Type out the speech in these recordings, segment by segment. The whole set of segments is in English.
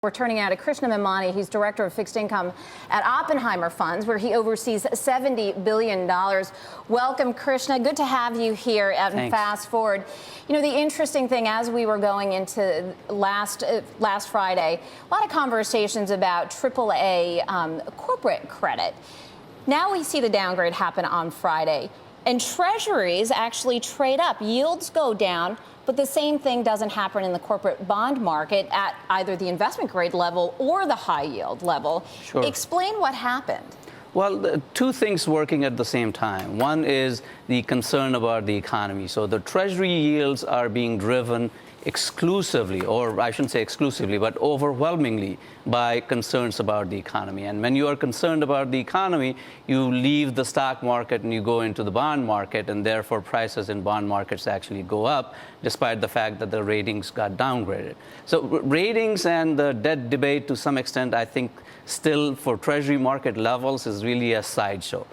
We're turning now to Krishna Memani. He's director of fixed income at Oppenheimer Funds, where he oversees $70 billion. Welcome, Krishna. Good to have you here at Fast Forward. You know, the interesting thing, as we were going into last Friday, a lot of conversations about AAA corporate credit. Now we see the downgrade happen on Friday, and Treasuries actually trade up. Yields go down. But the same thing doesn't happen in the corporate bond market at either the investment grade level or the high yield level. Sure. Explain what happened. Well, two things working at the same time. One is the concern about the economy. So the Treasury yields are being driven exclusively, or I shouldn't say exclusively, but overwhelmingly by concerns about the economy. And when you are concerned about the economy, you leave the stock market and you go into the bond market, and therefore prices in bond markets actually go up, despite the fact that the ratings got downgraded. So ratings and the debt debate, to some extent, I think still for Treasury market levels is really a sideshow.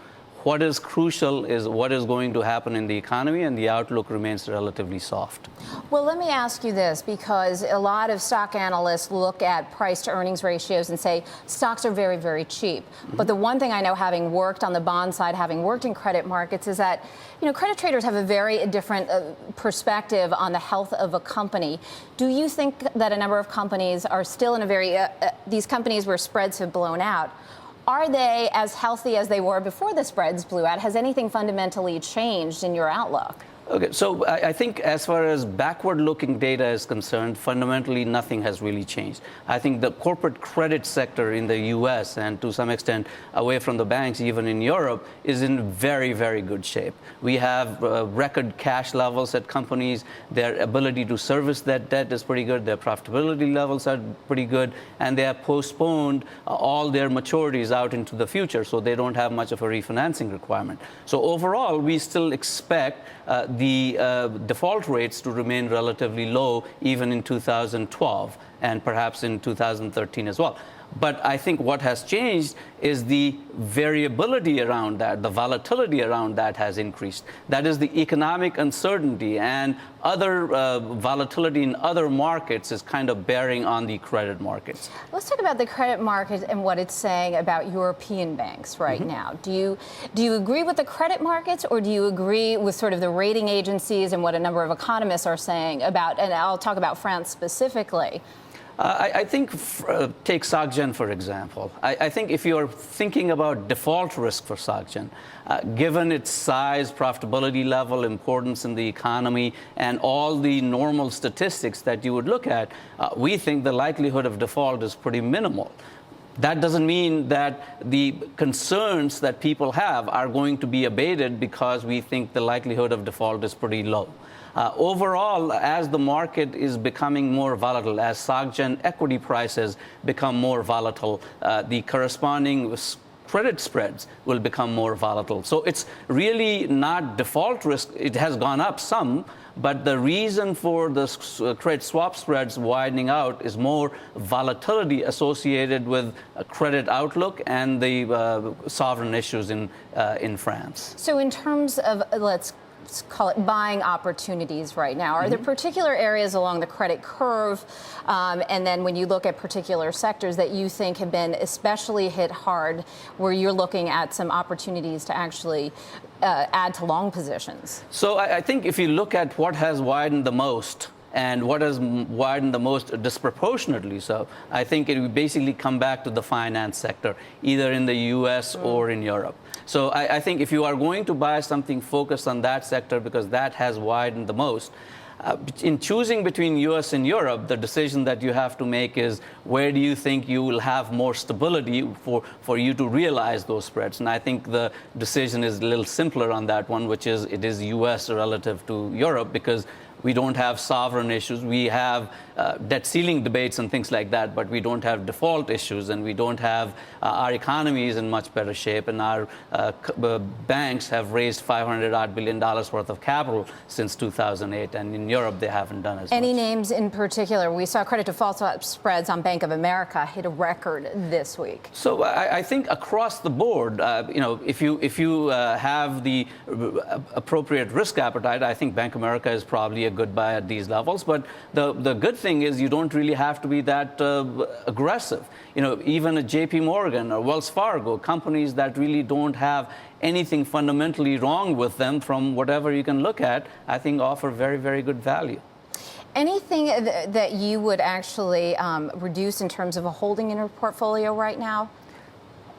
What is crucial is what is going to happen in the economy, and the outlook remains relatively soft. Well, let me ask you this, because a lot of stock analysts look at price to earnings ratios and say stocks are very, very cheap. But the one thing I know, having worked on the bond side, having worked in credit markets, is that, you know, credit traders have a very different perspective on the health of a company. Do you think that a number of companies are still in a very, these companies where spreads have blown out, are they as healthy as they were before the spreads blew out? Has anything fundamentally changed in your outlook? Okay, so I think as far as backward-looking data is concerned, fundamentally nothing has really changed. I think the corporate credit sector in the U.S. and to some extent away from the banks, even in Europe, is in very, very good shape. We have record cash levels at companies. Their ability to service that debt is pretty good. Their profitability levels are pretty good, and they have postponed all their maturities out into the future, so they don't have much of a refinancing requirement. So overall, we still expect the default rates to remain relatively low even in 2012 and perhaps in 2013 as well. But I think what has changed is the variability around that, the volatility around that has increased. That is, the economic uncertainty and other volatility in other markets is kind of bearing on the credit markets. Let's talk about the credit market and what it's saying about European banks right now. Do you agree with the credit markets, or do you agree with sort of the rating agencies and what a number of economists are saying about, and I'll talk about France specifically? I think, take SocGen, for example. I think if you're thinking about default risk for SocGen, given its size, profitability level, importance in the economy, and all the normal statistics that you would look at, we think the likelihood of default is pretty minimal. That doesn't mean that the concerns that people have are going to be abated because we think the likelihood of default is pretty low. Overall, as the market is becoming more volatile, as SocGen equity prices become more volatile, the corresponding credit spreads will become more volatile. So it's really not default risk. It has gone up some, but the reason for the credit swap spreads widening out is more volatility associated with a credit outlook and the sovereign issues in France. So in terms of, let's call it buying opportunities right now, are there particular areas along the credit curve, and then when you look at particular sectors that you think have been especially hit hard, where you're looking at some opportunities to actually add to long positions? So I think if you look at what has widened the most, and what has widened the most disproportionately so, I think it would basically come back to the finance sector, either in the U.S. or in Europe. So I think if you are going to buy something focused on that sector, because that has widened the most, in choosing between U.S. and Europe, the decision that you have to make is where do you think you will have more stability for you to realize those spreads. And I think the decision is a little simpler on that one, which is it is U.S. relative to Europe, because we don't have sovereign issues. We have debt ceiling debates and things like that, but we don't have default issues, and we don't have our economy is in much better shape, and our banks have raised $500 billion worth of capital since 2008, and in Europe they haven't done as much. Any names in particular? We saw credit default swap spreads on Bank of America hit a record this week. So I think across the board, you know, if you have the appropriate risk appetite, I think Bank of America is probably a good buy at these levels. But the good thing is you don't really have to be that aggressive. Even a JPMorgan or Wells Fargo, companies that really don't have anything fundamentally wrong with them from whatever you can look at, I think offer very, very good value. Anything that you would actually reduce in terms of a holding in your portfolio right now?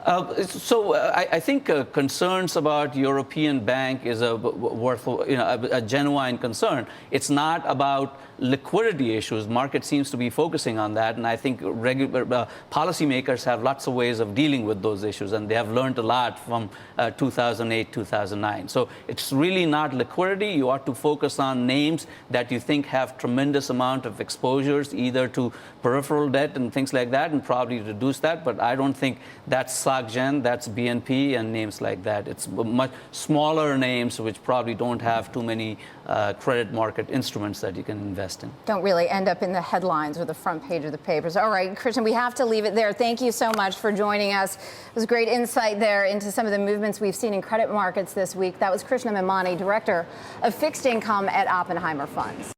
I think concerns about European bank is a genuine concern. It's not about liquidity issues. Market seems to be focusing on that, and I think policymakers have lots of ways of dealing with those issues, and they have learned a lot from 2008, 2009. So it's really not liquidity. You ought to focus on names that you think have tremendous amount of exposures, either to peripheral debt and things like that, and probably reduce that. But I don't think that's SocGen, that's BNP, and names like that. It's much smaller names which probably don't have too many credit market instruments that you can invest in. Don't really end up in the headlines or the front page of the papers. All right, Krishna, we have to leave it there. Thank you so much for joining us. It was great insight there into some of the movements we've seen in credit markets this week. That was Krishna Memani, Director of Fixed Income at Oppenheimer Funds.